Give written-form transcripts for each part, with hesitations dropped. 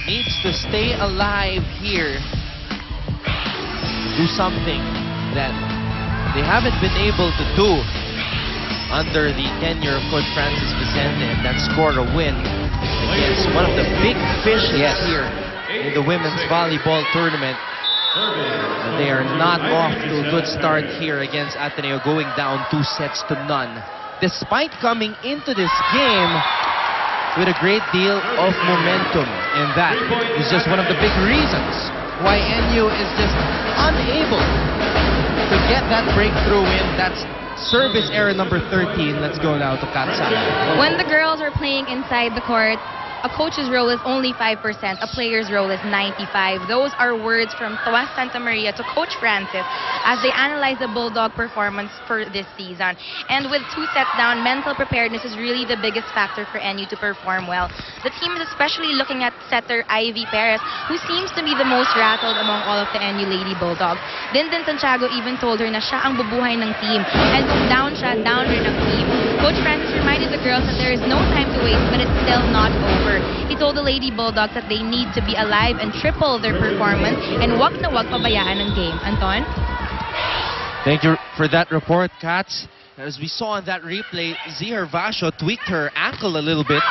needs to stay alive here. Do something that they haven't been able to do under the tenure of Coach Francis Vicente, and that score a win against one of the big fishes here in the women's volleyball tournament. They are not off to a good start here against Ateneo, going down 2-0, despite coming into this game with a great deal of momentum. And that is just one of the big reasons why NU is just unable to get that breakthrough win. That's service error number 13. Let's go now to Katsa. When the girls are playing inside the court, a coach's role is only 5%, a player's role is 95%. Those are words from Tomas Santa Maria to Coach Francis as they analyze the Bulldog performance for this season. And with 2 sets down, mental preparedness is really the biggest factor for NU to perform well. The team is especially looking at setter Ivy Perez, who seems to be the most rattled among all of the NU Lady Bulldogs. Dindin Santiago even told her na siya ang bubuhay ng team. And kung down siya, down rin ang team. Coach Francis reminded the girls that there is no time to waste, but it's still not over. He told the Lady Bulldogs that they need to be alive and triple their performance and wag na wag pabayaan ang game. Anton? Thank you for that report, Katz. As we saw in that replay, Zia Hervasio tweaked her ankle a little bit.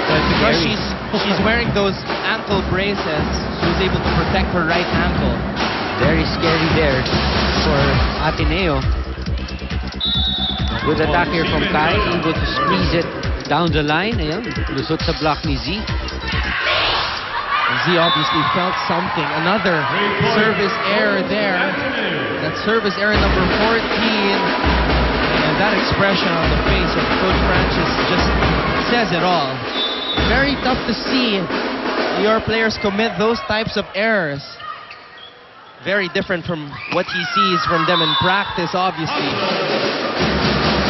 But because she's wearing those ankle braces, she was able to protect her right ankle. Very scary there for Ateneo. Good attack here from Kai, able to squeeze it down the line. Ayan, lusot sa block ni Z. Z obviously felt something. Another service error there. That service error number 14. And that expression on the face of Coach Francis just says it all. Very tough to see your players commit those types of errors. Very different from what he sees from them in practice, obviously.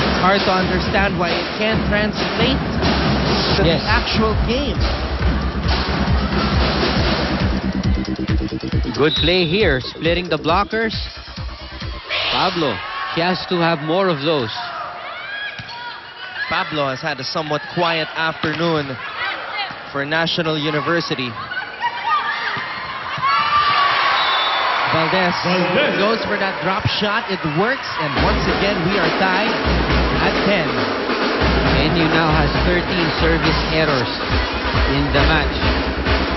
It's hard to understand why it can't translate to the actual game. Good play here, splitting the blockers. Pablo, he has to have more of those. Pablo has had a somewhat quiet afternoon for National University. Valdez goes for that drop shot. It works, and once again we are tied at 10. NU now has 13 service errors in the match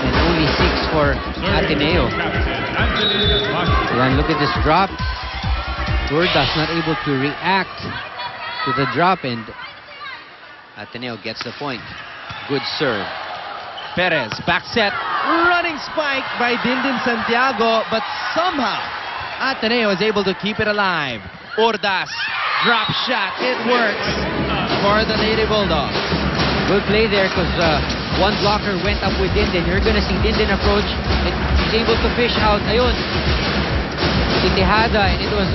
and only 6 for Ateneo. And look at this drop. Urdas not able to react to the drop, and Ateneo gets the point. Good serve. Perez, back set, running spike by Dindin Santiago, but somehow Ateneo is able to keep it alive. Urdas, drop shot, it works for the Lady Bulldogs. Good play there because one blocker went up with Dindin. You're going to see Dindin approach, and he's able to fish out. Ayun, Itihada, and it was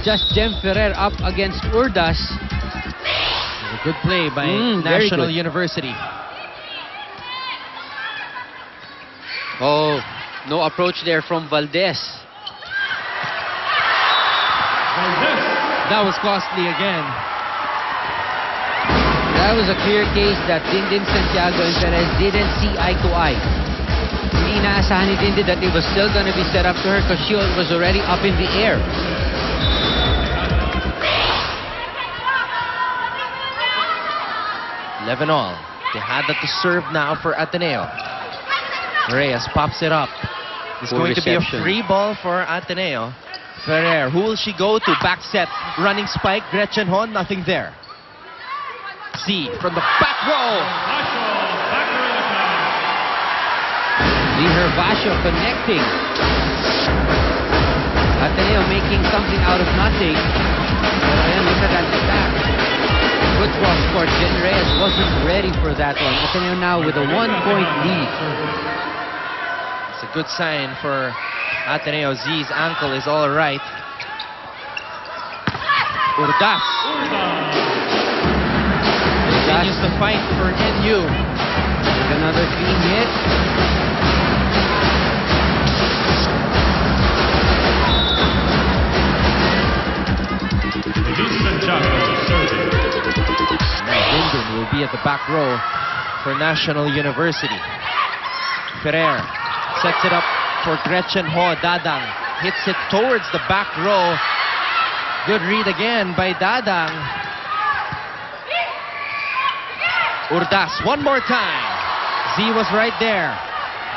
just Jem Ferrer up against Urdas. A good play by National University. Oh, no approach there from Valdez. That was costly again. That was a clear case that Dindin Santiago and Perez didn't see eye to eye. Hindi inaasahan ni Dindin that it was still going to be set up to her because she was already up in the air. All. They had that to serve now for Ateneo. Reyes pops it up. It's going to be a free ball for Ateneo. Ferrer, who will she go to? Back set, running spike, Gretchen Hon, nothing there. Z from the back row. Lee Hervasio connecting. Ateneo making something out of nothing. And look at that attack. Good cross court. Jen Reyes wasn't ready for that one. Ateneo now with a 1-point lead. It's a good sign for Ateneo. Z's ankle is all right. Urdas. Continues to fight for NU. Another clean hit. Dindin will be at the back row for National University. Ferrer sets it up for Gretchen Ho. Dadang hits it towards the back row. Good read again by Dadang. Urdas one more time. Z was right there.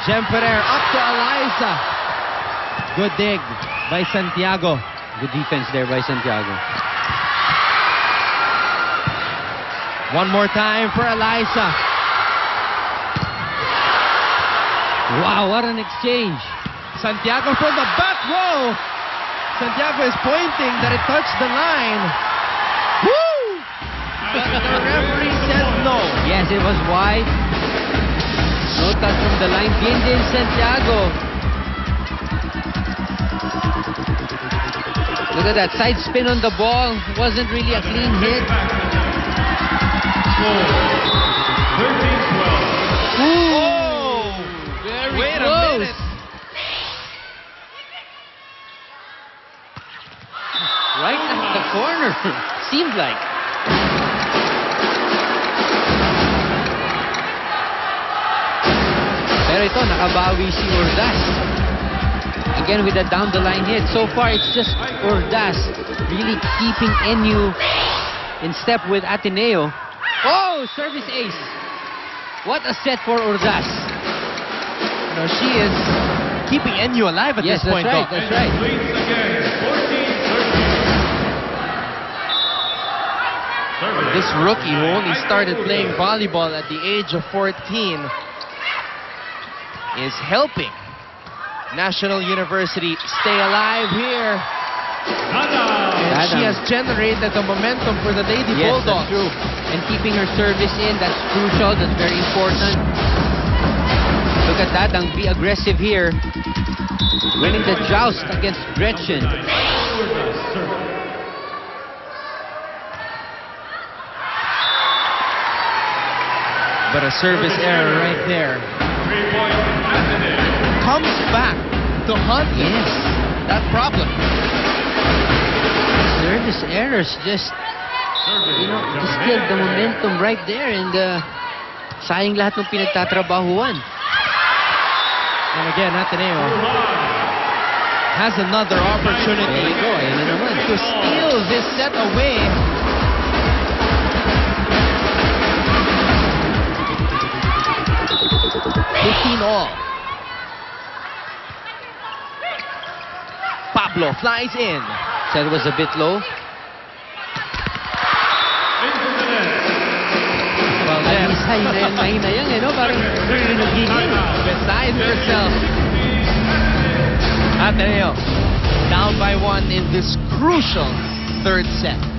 Jem Ferrer up to Eliza. Good dig by Santiago. Good defense there by Santiago. One more time for Eliza. Wow, what an exchange. Santiago from the back row. Santiago is pointing that it touched the line. Woo! But the referee said no. Yes, it was wide. No touch from the line. Bien din Santiago. Look at that side spin on the ball. Wasn't really a clean hit. Oh! Very Wait a close. minute. Right at the corner. Seemed like. Pero ito, nakabawi si Urdas. Again with a down-the-line hit. So far, it's just Urdas really keeping NU in step with Ateneo. Oh, service ace. What a set for Urdas. You know, she is keeping NU alive at Yes, this point, that's right, though. that's right. This rookie who only started playing volleyball at the age of 14 is helping National University stay alive here. And she has generated the momentum for the Lady Yes, Bulldogs. that's true. And keeping her service in, that's crucial, that's very important. Look at that, and be aggressive here. Winning the joust against Gretchen. But a service error right there. Comes back to haunt them. Yes. That problem. Service errors just, distilled the momentum right there, and sayang lahat ng pinagtatrabahuan. And again, Ateneo has another opportunity There you go, ayan na naman. to steal this set away. all. Pablo flies in. That was a bit low. Alisa, hinayang-hinayang, eh, no? Parang nagiging. Beside herself. Ateneo down by one in this crucial third set.